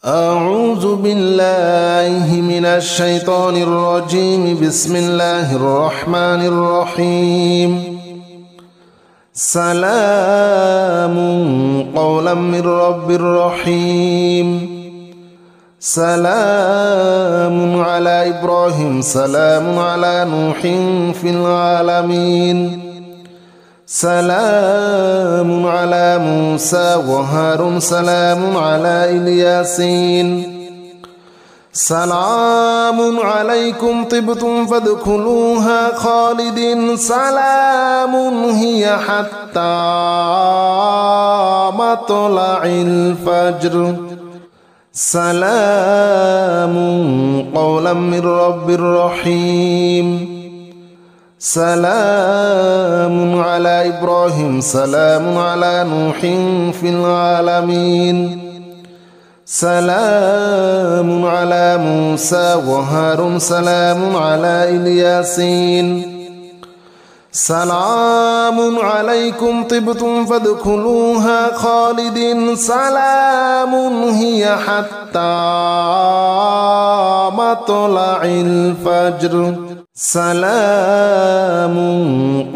أعوذ بالله من الشيطان الرجيم. بسم الله الرحمن الرحيم. سلام قولا من رب رحيم. سلام على إبراهيم. سلام على نوح في العالمين. سلام على موسى وهارون. سلام على الياسين. سلام عليكم طبتم فادخلوها خالدين. سلام هي حتى مطلع الفجر. سلام قولا من رب رحيم. سلام على إبراهيم. سلام على نوح في العالمين. سلام على موسى وهارون. سلام على الياسين. سلام عليكم طبتم فادخلوها خالدين. سلام هي حتى مطلع الفجر. سلام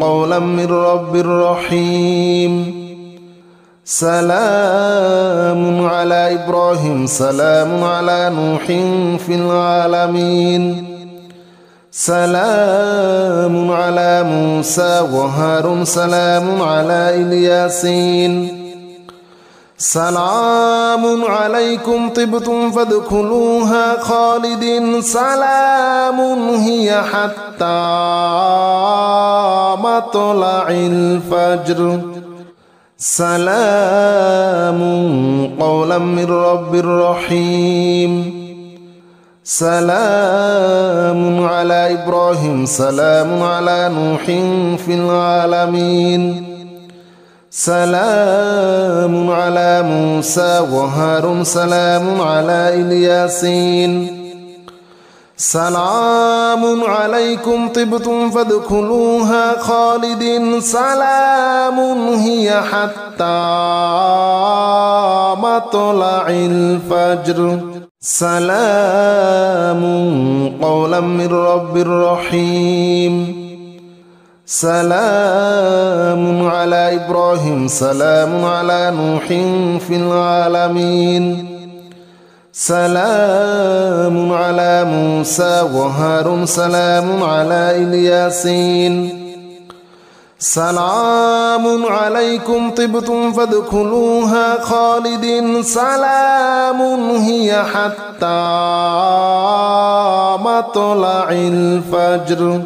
قولا من رب رحيم. سلام على إبراهيم. سلام على نوح في العالمين. سلام على موسى وهارون. سلام على الياسين. سلام عليكم طبتم فادخلوها خالدين. سلام هي حتى مطلع الفجر. سلام قولا من رب رحيم. سلام على إبراهيم. سلام على نوح في العالمين. سلام على موسى وهارون. سلام على الياسين. سلام عليكم طبتم فادخلوها خالدين. سلام هي حتى مطلع الفجر. سلام قولا من رب رحيم. سلام على إبراهيم. سلام على نوح في العالمين. سلام على موسى وهارون. سلام على الياسين. سلام عليكم طبتم فادخلوها خالدين. سلام هي حتى مطلع الفجر.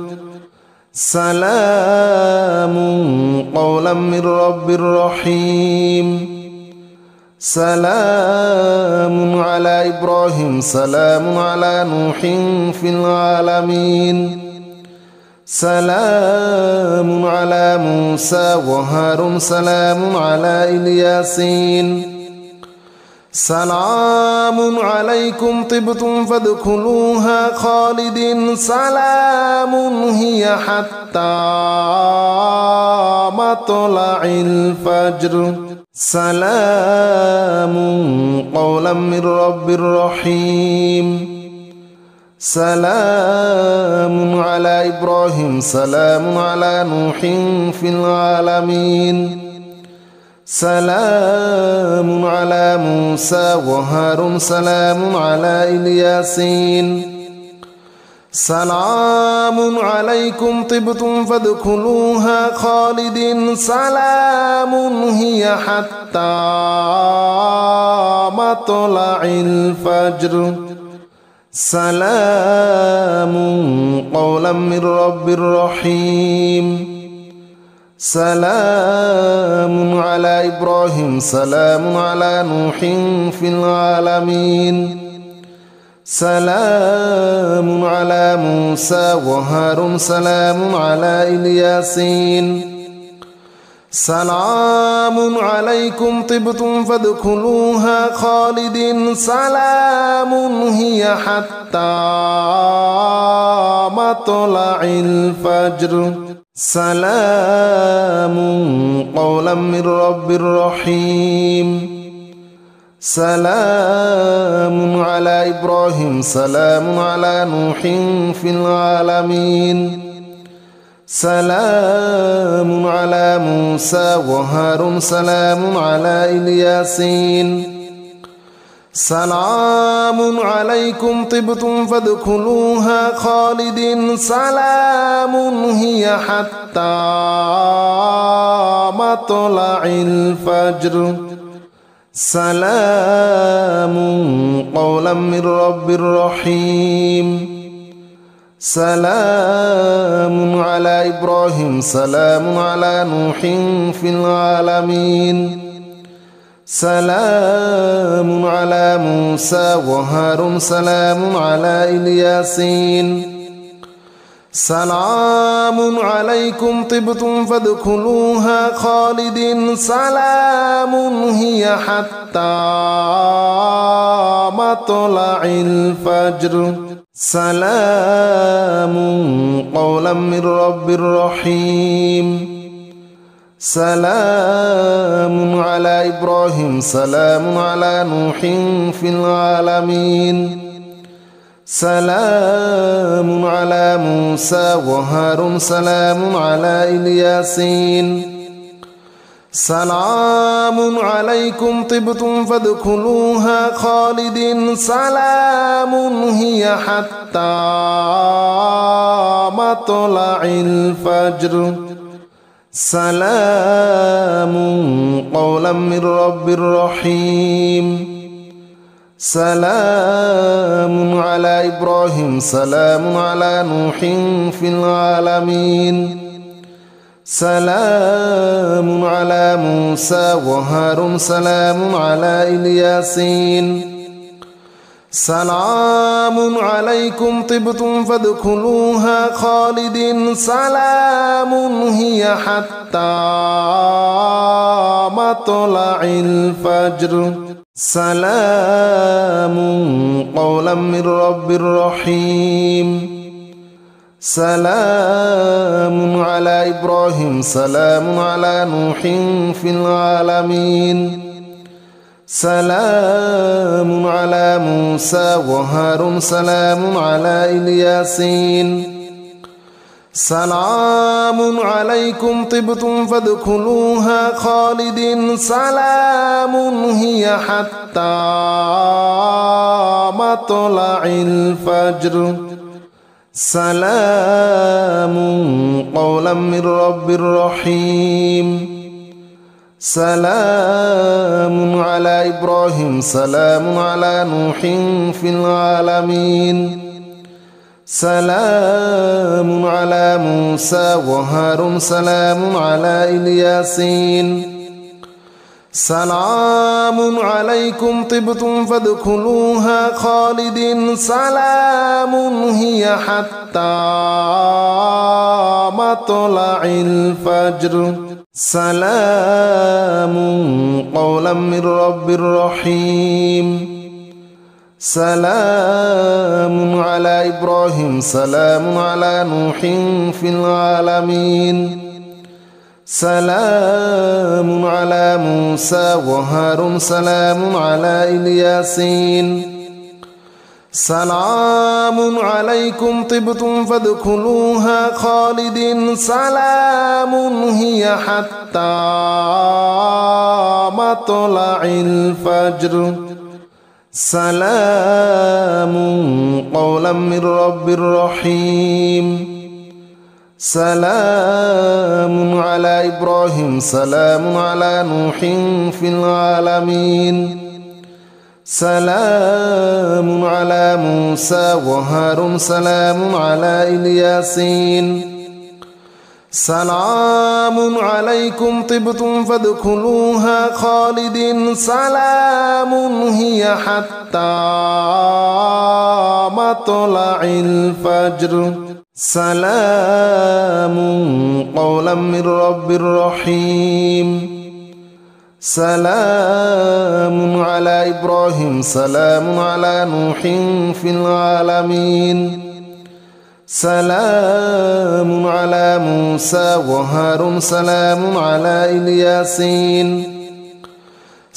سلام قولا من رب رحيم. سلام على إبراهيم. سلام على نوح في العالمين. سلام على موسى وهارون. سلام على الياسين. سلام عليكم طبتم فادخلوها خالدين. سلام هي حتى مطلع الفجر. سلام قولا من رب رحيم. سلام على إبراهيم. سلام على نوح في العالمين. سلام على موسى وهارون. سلام على الياسين. سلام عليكم طبتم فادخلوها خالدين. سلام هي حتى مطلع الفجر. سلام قولا من رب رحيم. سلام على إبراهيم. سلام على نوح في العالمين. سلام على موسى وهارون. سلام على الياسين. سلام عليكم طبتم فادخلوها خالدين. سلام هي حتى مطلع الفجر. سلام قولا من رب رحيم. سلام إبراهيم سلام على نوح في العالمين سلام على موسى وهارون سلام على الياسين سلام عليكم طبتم فادخلوها خالدين سلام هي حتى مطلع الفجر سلام قولا من رب رحيم سلام على إبراهيم سلام على نوح في العالمين سلام على موسى وهارون سلام على الياسين سلام عليكم طبتم فادخلوها خالدين سلام هي حتى مطلع الفجر سلام قولا من رب رحيم سلام على إبراهيم سلام على نوح في العالمين سلام على موسى وهارون سلام على الياسين سلام عليكم طبتم فادخلوها خالدين سلام هي حتى مطلع الفجر سلام قولا من رب رحيم سلام على إبراهيم سلام على نوح في العالمين سلام على موسى وهارون سلام على الياسين سلام عليكم طبتم فادخلوها خالدين سلام هي حتى مطلع الفجر سلام قولا من رب رحيم سلام على إبراهيم سلام على نوح في العالمين سلام على موسى وهارون سلام على الياسين سلام عليكم طبتم فادخلوها خالدين سلام هي حتى مطلع الفجر سلام قولا من رب رحيم سلام على إبراهيم سلام على نوح في العالمين سلام على موسى وهارون سلام على الياسين سلام عليكم طبتم فادخلوها خالدين سلام هي حتى مطلع الفجر سلام قولا من رب رحيم سلام على إبراهيم سلام على نوح في العالمين سلام على موسى وهارون سلام على الياسين سلام عليكم طبتم فادخلوها خالدين سلام هي حتى مطلع الفجر سلام قولا من رب رحيم سلام على إبراهيم سلام على نوح في العالمين سلام على موسى وهارون سلام على الياسين سلام عليكم طبتم فادخلوها خالدين سلام هي حتى مطلع الفجر سلام قولا من رب رحيم سلام على إبراهيم سلام على نوح في العالمين سلام على موسى وهارون سلام على الياسين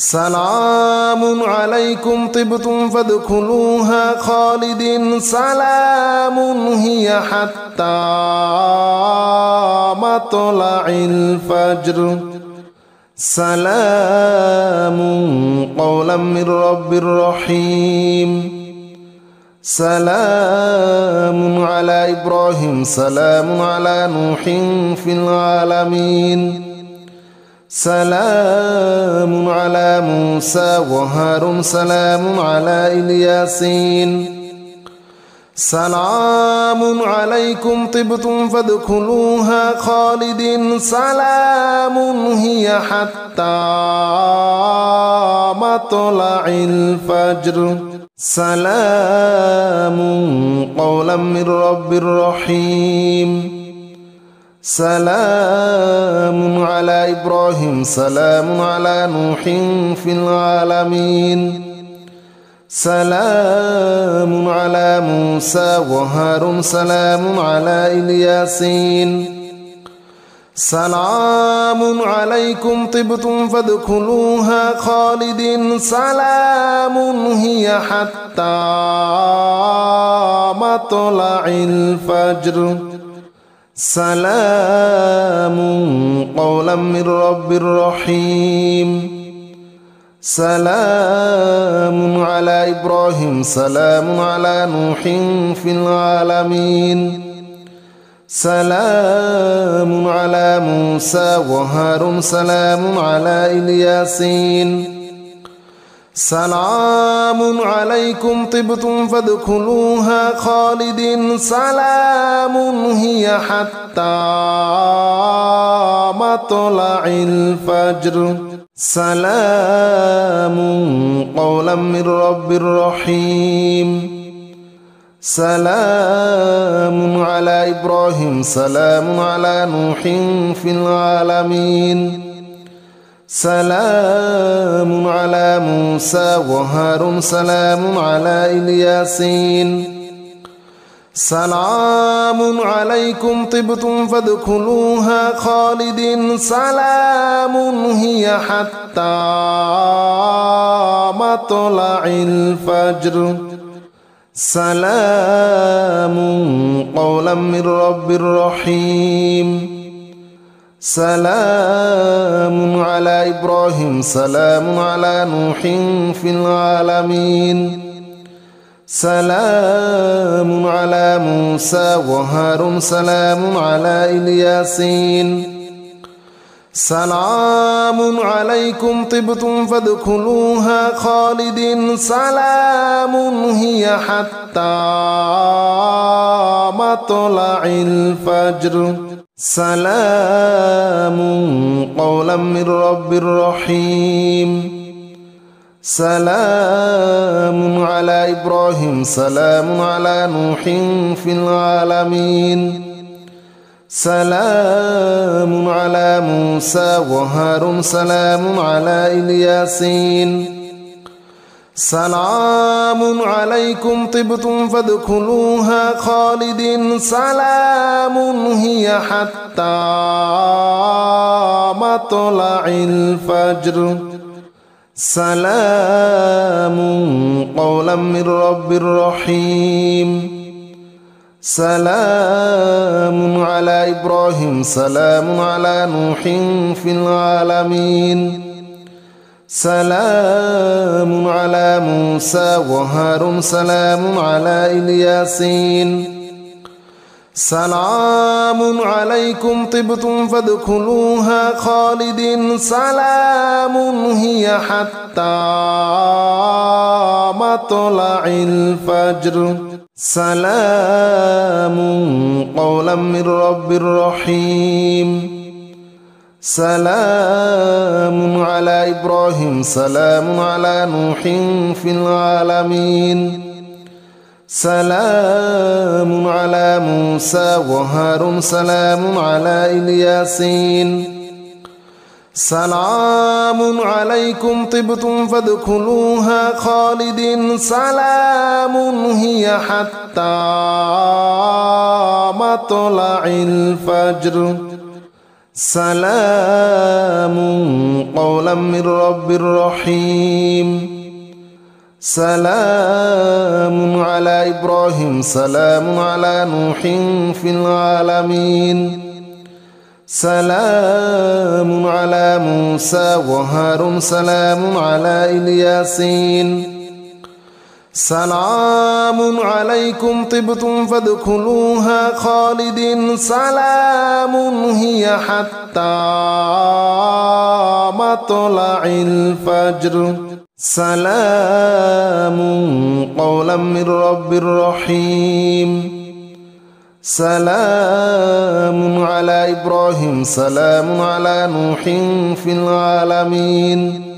سلام عليكم طبتم فادخلوها خالدين سلام هي حتى مطلع الفجر سلام قولا من رب رحيم سلام على إبراهيم سلام على نوح في العالمين سلام على موسى وهارون سلام على الياسين سلام عليكم طبتم فادخلوها خالدين سلام هي حتى مطلع الفجر سلام قولا من رب رحيم سلام على إبراهيم سلام على نوح في العالمين سلام على موسى وهارون سلام على الياسين سلام عليكم طبتم فادخلوها خالدين سلام هي حتى مطلع الفجر سلام قولا من رب رحيم سلام على إبراهيم سلام على نوح في العالمين سلام على موسى وهارون سلام على الياسين سلام عليكم طبتم فادخلوها خالدين سلام هي حتى مطلع الفجر سلام قولا من رب رحيم سلام على إبراهيم سلام على نوح في العالمين سلام على موسى وهارون سلام على الياسين سلام عليكم طبتم فادخلوها خالدين سلام هي حتى مطلع الفجر سلام قولا من رب رحيم سلام على إبراهيم سلام على نوح في العالمين سلام على موسى وهارون سلام على الياسين سلام عليكم طبتم فادخلوها خالدين سلام هي حتى مطلع الفجر سلام قولا من رب رحيم سلام على إبراهيم سلام على نوح في العالمين سلام على موسى وهارون سلام على الياسين سلام عليكم طبتم فادخلوها خالدين سلام هي حتى مطلع الفجر سلام قولا من رب رحيم سلام على إبراهيم سلام على نوح في العالمين سلام على موسى وهارون سلام على الياسين سلام عليكم طبتم فادخلوها خالدين سلام هي حتى مطلع الفجر سلام قولا من رب رحيم سلام على إبراهيم سلام على نوح في العالمين سلام على موسى وهارون سلام على الياسين سلام عليكم طبتم فادخلوها خالدين سلام هي حتى مطلع الفجر سلام قولا من رب رحيم سلام على إبراهيم سلام على نوح في العالمين سلام على موسى وهارون سلام على الياسين سلام عليكم طبتم فادخلوها خالدين سلام هي حتى مطلع الفجر سلام قولا من رب رحيم سلام على إبراهيم سلام على نوح في العالمين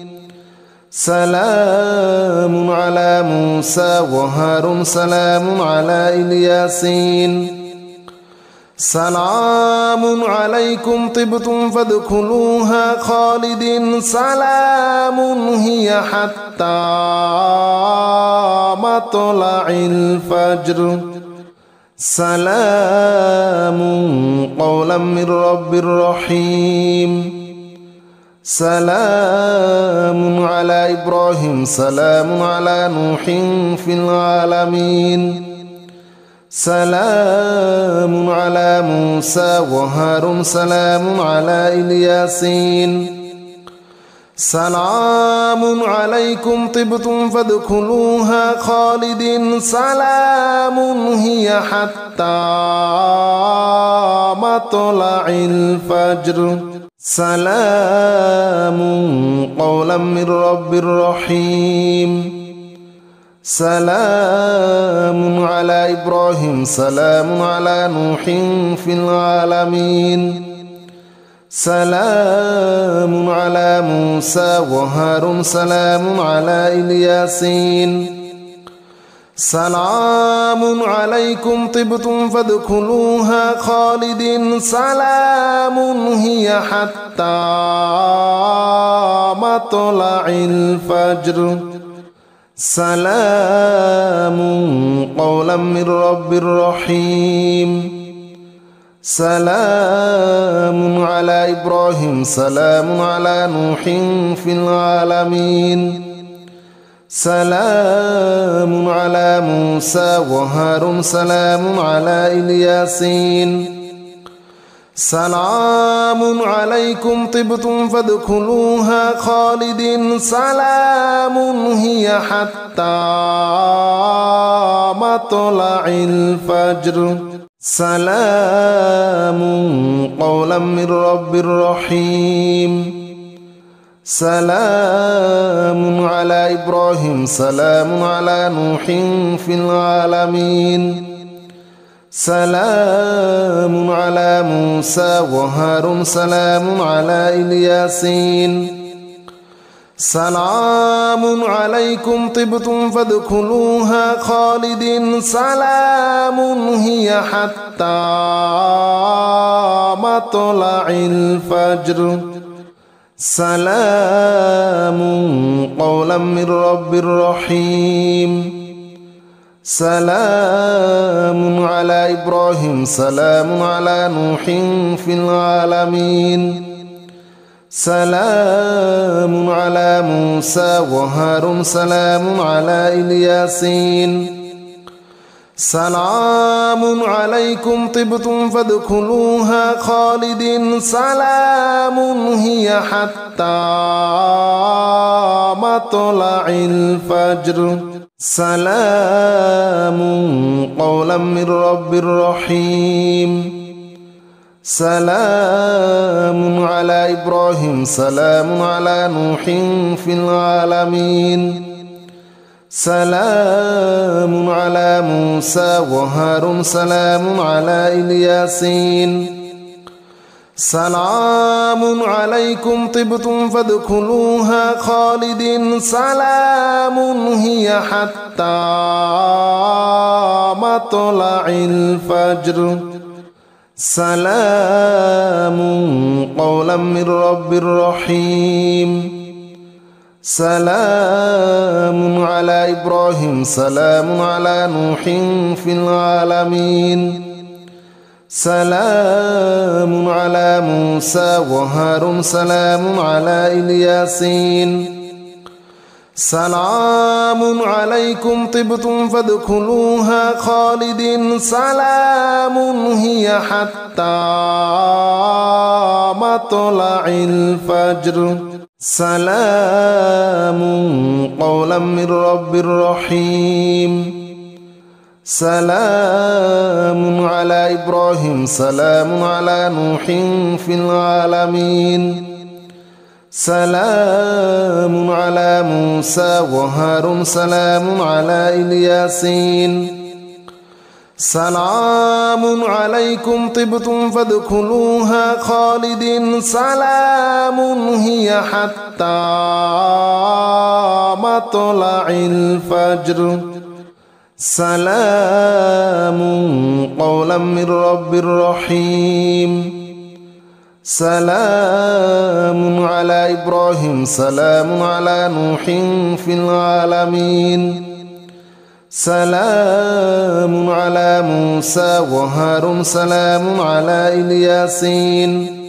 سلام على موسى وهارون سلام على الياسين سلام عليكم طبتم فادخلوها خالدين سلام هي حتى مطلع الفجر سلام قولا من رب رحيم سلام على إبراهيم سلام على نوح في العالمين سلام على موسى وهارون سلام على الياسين سلام عليكم طبتم فادخلوها خالدين سلام هي حتى مطلع الفجر سلام قولا من رب رحيم سلام على إبراهيم سلام على نوح في العالمين سلام على موسى وهارون سلام على الياسين سلام عليكم طبتم فادخلوها خالدين سلام هي حتى مطلع الفجر سلام قولا من رب رحيم سلام على إبراهيم سلام على نوح في العالمين سلام على موسى وهارون سلام على الياسين سلام عليكم طبتم فادخلوها خالدين سلام هي حتى مطلع الفجر سلام قولا من رب رحيم سلام على إبراهيم سلام على نوح في العالمين سلام على موسى وهارون سلام على الياسين سلام عليكم طبتم فادخلوها خالدين سلام هي حتى مطلع الفجر سلام قولا من رب رحيم سلام على إبراهيم سلام على نوح في العالمين سلام على موسى وهارون سلام على الياسين سلام عليكم طبتم فادخلوها خالدين سلام هي حتى مطلع الفجر سلام قولا من رب رحيم سلام على إبراهيم سلام على نوح في العالمين سلام على موسى وهارون سلام على الياسين سلام عليكم طبتم فادخلوها خالدين سلام هي حتى مطلع الفجر سلام قولا من رب رحيم سلام على إبراهيم سلام على نوح في العالمين سلام على موسى وهارون سلام على الياسين سلام عليكم طبتم فادخلوها خالدين سلام هي حتى مطلع الفجر سلام قولا من رب رحيم سلام على إبراهيم سلام على نوح في العالمين سلام على موسى وهارون سلام على الياسين سلام عليكم طبتم فادخلوها خالدين سلام هي حتى مطلع الفجر سلام قولا من رب رحيم سلام على إبراهيم سلام على نوح في العالمين سلام على موسى وهارون سلام على الياسين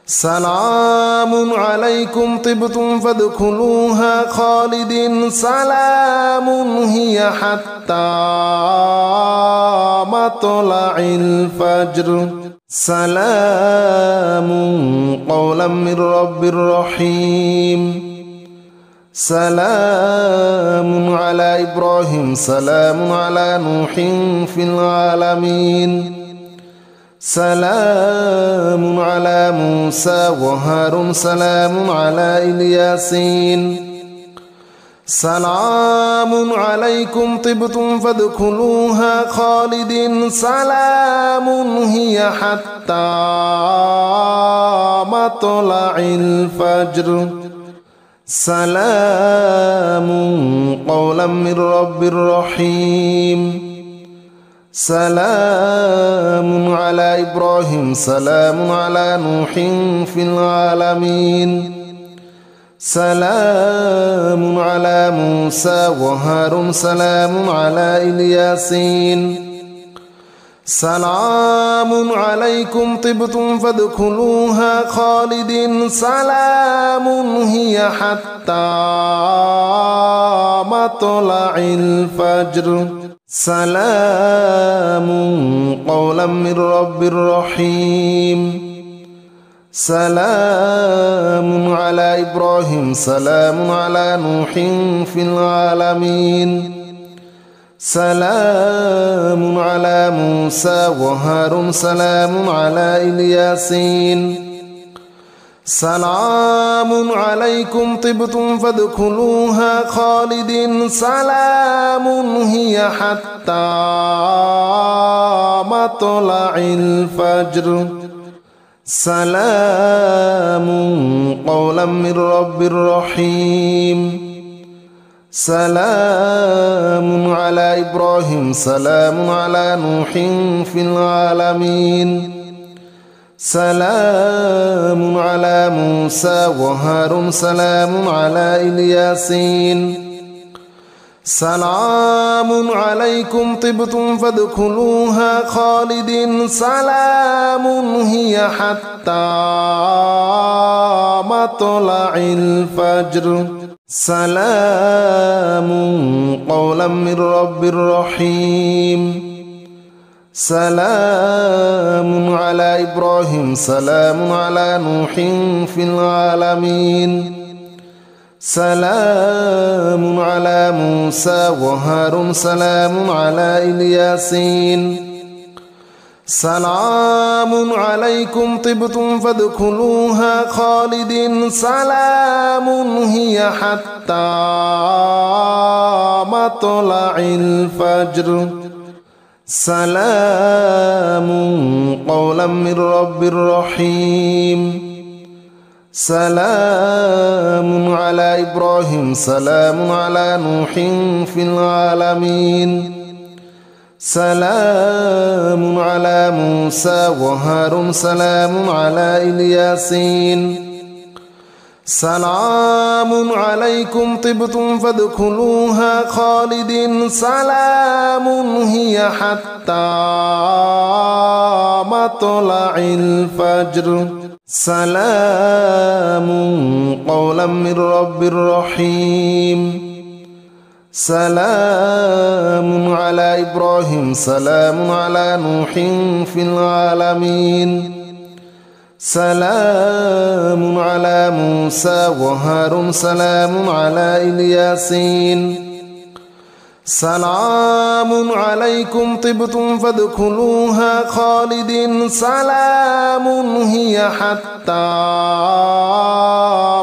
سلام عليكم طبتم فادخلوها خالدين سلام هي حتى مطلع الفجر سلام قولا من رب رحيم سلام على إبراهيم سلام على نوح في العالمين سلام على موسى وهارون سلام على الياسين سلام عليكم طبتم فادخلوها خالدين سلام هي حتى مطلع الفجر سلام قولا من رب رحيم سلام على إبراهيم سلام على نوح في العالمين سلام على موسى وهارون سلام على الياسين سلام عليكم طبتم فادخلوها خالدين سلام هي حتى مطلع الفجر سلام قولا من رب رحيم سلام على إبراهيم سلام على نوح في العالمين سلام على موسى وهارون سلام على الياسين سلام عليكم طبتم فادخلوها خالدين سلام هي حتى مطلع الفجر سلام قولا من رب رحيم سلام على إبراهيم سلام على نوح في العالمين سلام على موسى وهارون سلام على الياسين سلام عليكم طبتم فادخلوها خالدين سلام هي حتى مطلع الفجر سلام قولا من رب رحيم سلام على إبراهيم سلام على نوح في العالمين سلام على موسى وهارون سلام على الياسين سلام عليكم طبتم فادخلوها خالدين سلام هي حتى مطلع الفجر سلام قولا من رب رحيم سلام على إبراهيم سلام على نوح في العالمين سلام على موسى وهارون سلام على الياسين سلام عليكم طبتم فادخلوها خالدين سلام هي حتى مطلع الفجر سلام قولا من رب رحيم سلام على إبراهيم سلام على نوح في العالمين سلام على موسى وهارون سلام على الياسين سلام عليكم طبتم فادخلوها خالدين سلام هي حتى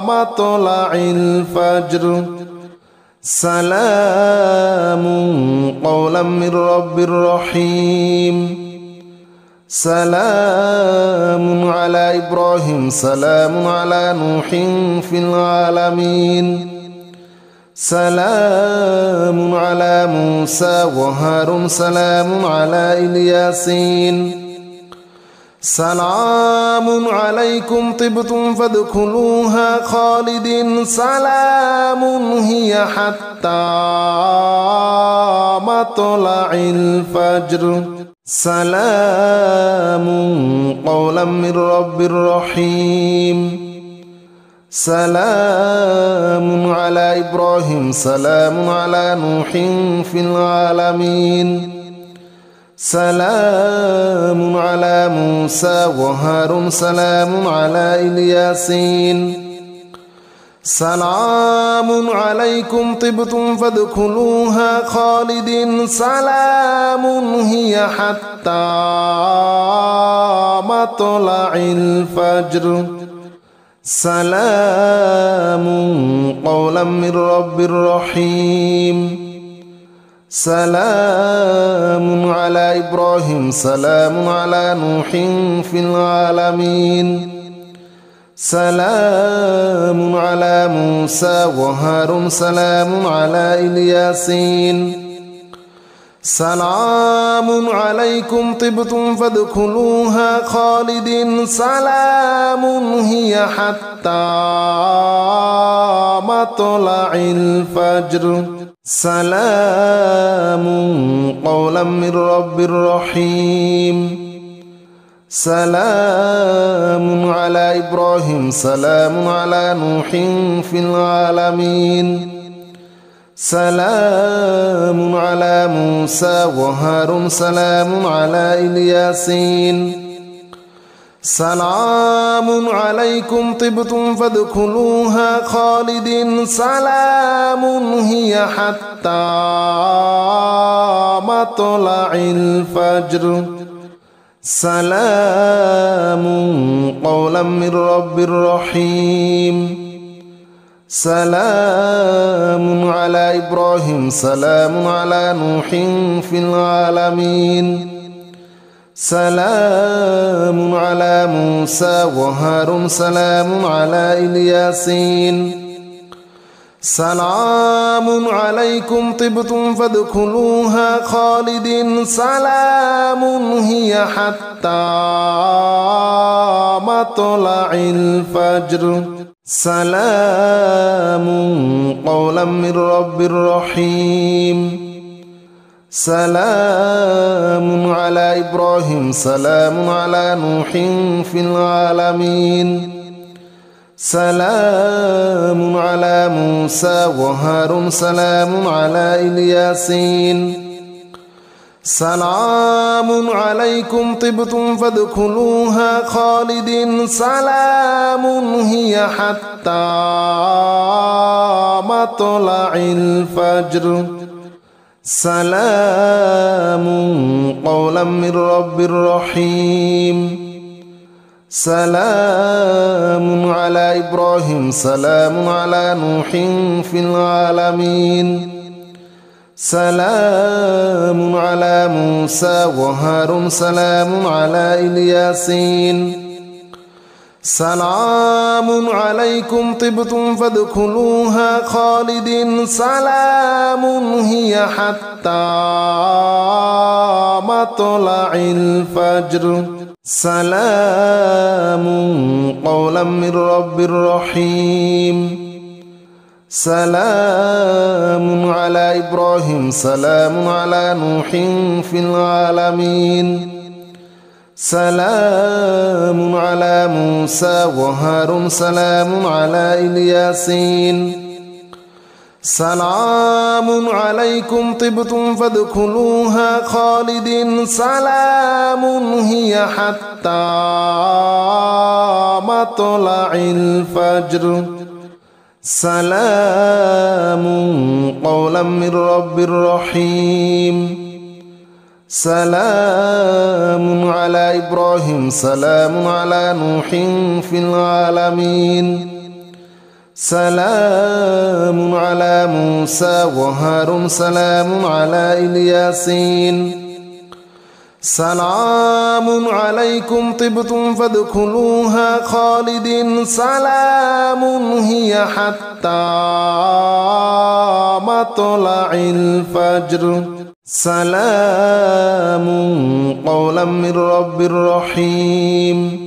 مطلع الفجر سلام قولا من رب رحيم سلام على إبراهيم سلام على نوح في العالمين سلام على موسى وهارون سلام على الياسين سلام عليكم طبتم فادخلوها خالدين سلام هي حتى مطلع الفجر سلام قولا من رب رحيم سلام على إبراهيم سلام على نوح في العالمين سلام على موسى وهارون سلام على الياسين سلام عليكم طبتم فادخلوها خالدين سلام هي حتى مطلع الفجر سلام قولا من رب رحيم سلام على إبراهيم سلام على نوح في العالمين سلام على موسى وهارون سلام على الياسين سلام عليكم طبتم فادخلوها خالدين سلام هي حتى مطلع الفجر سلام قولا من رب رحيم سلام على إبراهيم سلام على نوح في العالمين سلام على موسى وهارون سلام على الياسين سلام عليكم طبتم فادخلوها خالدين سلام هي حتى مطلع الفجر سلام قولا من رب رحيم سلام على إبراهيم سلام على نوح في العالمين سلام على موسى وهارون سلام على الياسين سلام عليكم طبتم فادخلوها خالدين سلام هي حتى مطلع الفجر سلام قولا من رب رحيم سلام على إبراهيم سلام على نوح في العالمين سلام على موسى وهارون سلام على الياسين سلام عليكم طبتم فادخلوها خالدين سلام هي حتى مطلع الفجر سلام قولا من رب رحيم سلام على إبراهيم سلام على نوح في العالمين سلام على موسى وهارون سلام على الياسين سلام عليكم طبتم فادخلوها خالدين سلام هي حتى مطلع الفجر سلام قولا من رب رحيم سلام على إبراهيم سلام على نوح في العالمين سلام على موسى وهارون سلام على الياسين سلام عليكم طبتم فادخلوها خالدين سلام هي حتى مطلع الفجر سلام قولا من رب رحيم سلام على إبراهيم سلام على نوح في العالمين سلام على موسى وهارون سلام على الياسين سلام عليكم طبتم فادخلوها خالدين سلام هي حتى مطلع الفجر سلام قولا من رب رحيم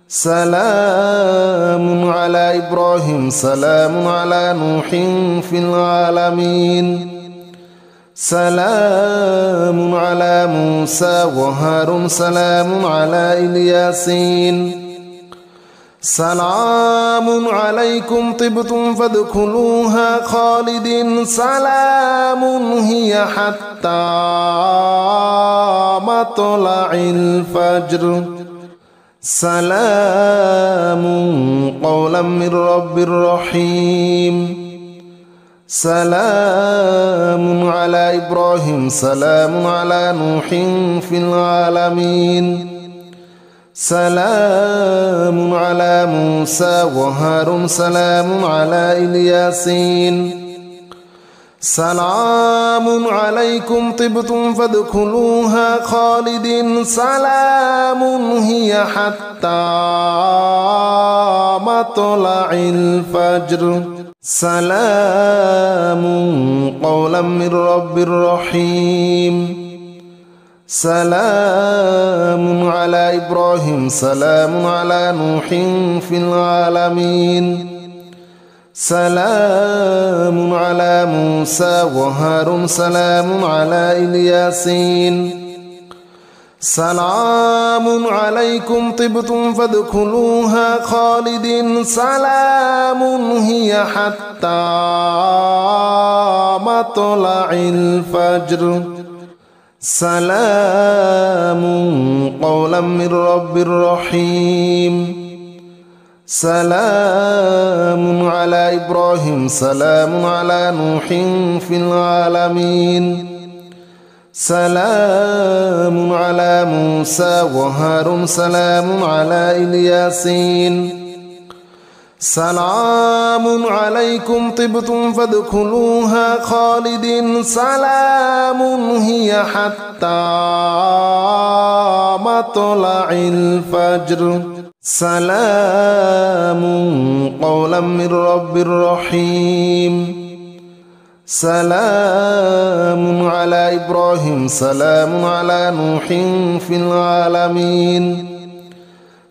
سلام على إبراهيم سلام على نوح في العالمين سلام على موسى وهارون سلام على الياسين سلام عليكم طبتم فادخلوها خالدين سلام هي حتى مطلع الفجر سلام قولا من رب رحيم سلام على إبراهيم سلام على نوح في العالمين سلام على موسى وهارون سلام على الياسين سلام عليكم طبتم فادخلوها خالدين سلام هي حتى مطلع الفجر سلام قولا من رب رحيم سلام على إبراهيم سلام على نوح في العالمين سلام على موسى وهارون سلام على الياسين سلام عليكم طبتم فادخلوها خالدين سلام هي حتى مطلع الفجر سلام قولا من رب رحيم سلام على إبراهيم سلام على نوح في العالمين سلام على موسى وهارون سلام على الياسين سلام عليكم طبتم فادخلوها خالدين سلام هي حتى مطلع الفجر سلام قولا من رب رحيم سلام على إبراهيم سلام على نوح في العالمين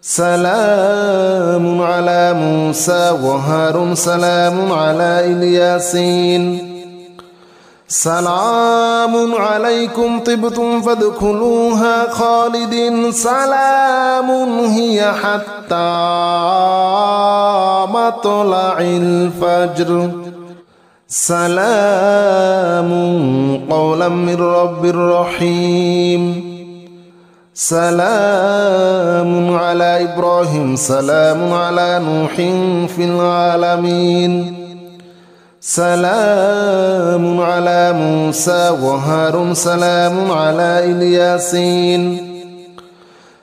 سلام على موسى وهارون سلام على الياسين سلام عليكم طبتم فادخلوها خالدين سلام هي حتى مطلع الفجر سلام قولا من رب رحيم سلام على إبراهيم سلام على نوح في العالمين سلام على موسى وهارون سلام على الياسين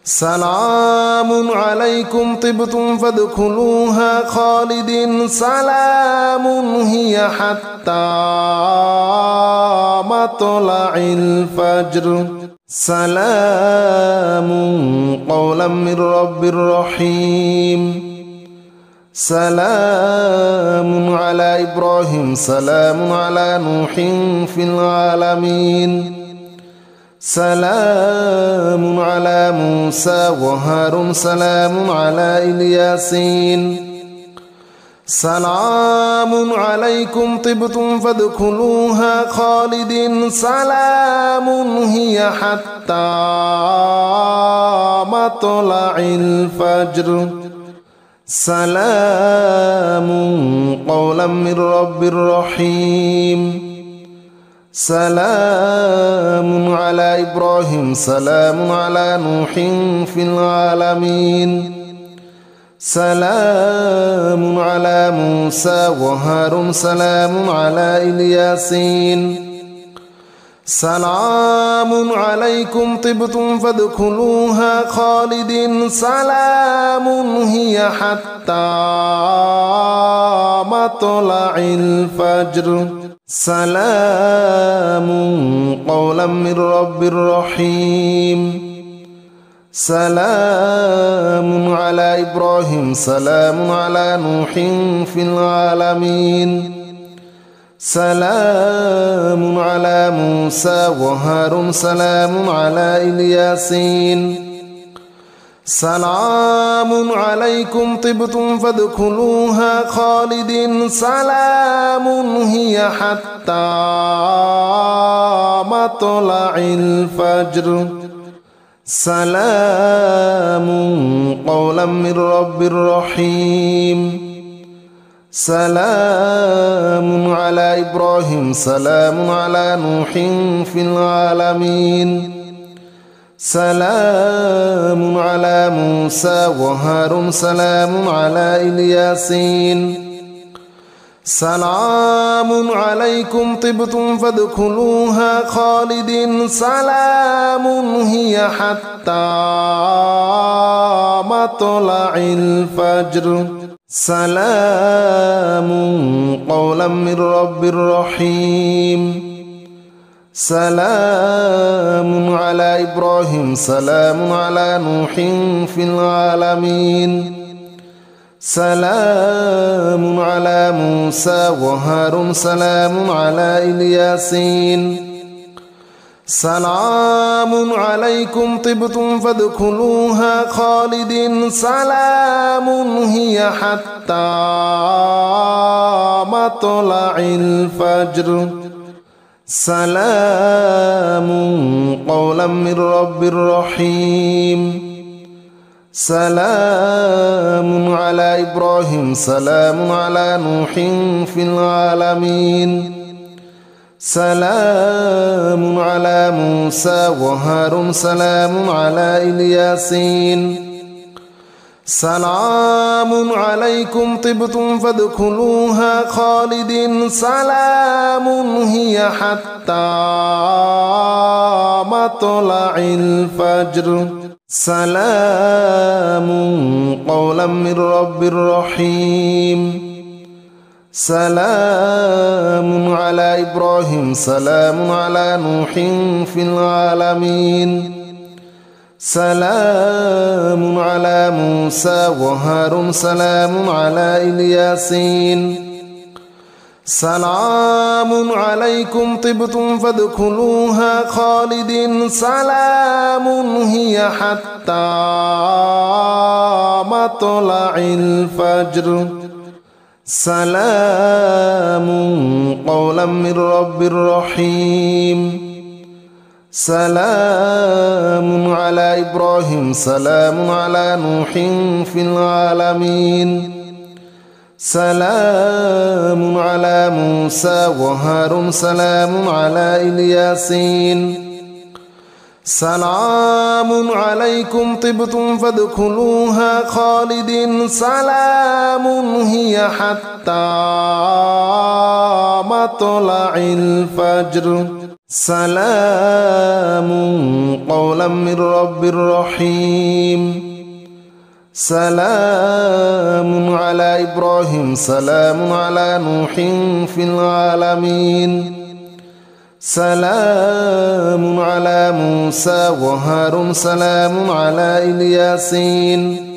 سلام عليكم طبتم فادخلوها خالدين سلام هي حتى مطلع الفجر سلام قولا من رب رحيم سلام على إبراهيم سلام على نوح في العالمين سلام على موسى وهارون سلام على الياسين سلام عليكم طبتم فادخلوها خالدين سلام هي حتى مطلع الفجر سلام قولا من رب رحيم سلام على إبراهيم سلام على نوح في العالمين سلام على موسى وهارون سلام على الياسين سلام عليكم طبتم فادخلوها خالدين سلام هي حتى مطلع الفجر سلام قولا من رب رحيم سلام على إبراهيم سلام على نوح في العالمين سلام على موسى وهارون سلام على الياسين سلام عليكم طبتم فادخلوها خالدين سلام هي حتى مطلع الفجر سلام قولا من رب رحيم سلام على إبراهيم سلام على نوح في العالمين سلام على موسى وهارون سلام على الياسين سلام عليكم طبتم فادخلوها خالدين سلام هي حتى مطلع الفجر سلام قولا من رب رحيم سلام على إبراهيم سلام على نوح في العالمين سلام على موسى وهارون سلام على الياسين سلام عليكم طبتم فادخلوها خالدين سلام هي حتى مطلع الفجر سلام قولا من رب رحيم سلام على إبراهيم سلام على نوح في العالمين سلام على موسى وهارون سلام على الياسين سلام عليكم طبتم فادخلوها خالدين سلام هي حتى مطلع الفجر سلام قولا من رب رحيم سلام على إبراهيم سلام على نوح في العالمين سلام على موسى وهارون سلام على الياسين سلام عليكم طبتم فادخلوها خالدين سلام هي حتى مطلع الفجر سلام قولا من رب رحيم سلام على إبراهيم سلام على نوح في العالمين سلام على موسى وهارون سلام على الياسين سلام عليكم طبتم فادخلوها خالدين سلام هي حتى مطلع الفجر سلام قولا من رب رحيم سلام على إبراهيم سلام على نوح في العالمين سلام على موسى وهارون سلام على الياسين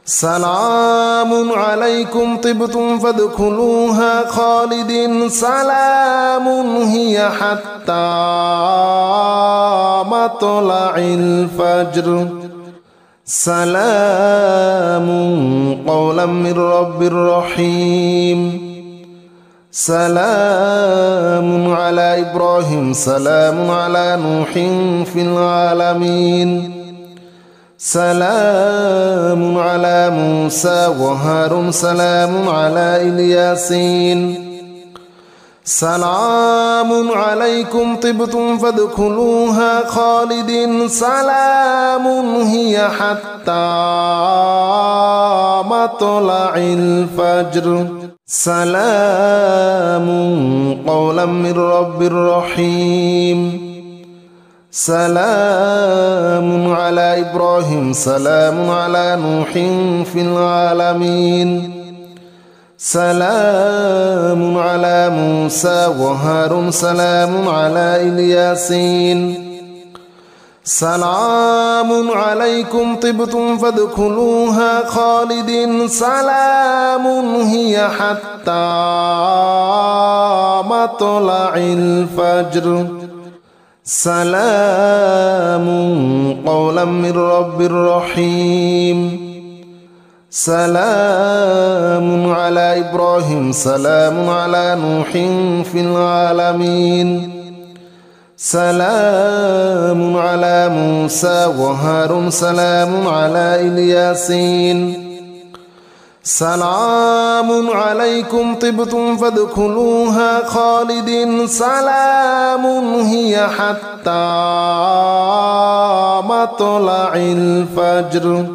سلام عليكم طبتم فادخلوها خالدين سلام هي حتى مطلع الفجر سلام قولا من رب رحيم سلام على إبراهيم سلام على نوح في العالمين سلام على موسى وهارون سلام على الياسين سلام عليكم طبتم فادخلوها خالدين سلام هي حتى مطلع الفجر سلام قولا من رب رحيم سلام على إبراهيم سلام على نوح في العالمين سلام على موسى وهارون سلام على الياسين سلام عليكم طبتم فادخلوها خالدين سلام هي حتى مطلع الفجر سلام قولا من رب رحيم سلام على إبراهيم سلام على نوح في العالمين سلام على موسى وهارون سلام على الياسين سلام عليكم طبتم فادخلوها خالدين سلام هي حتى مطلع الفجر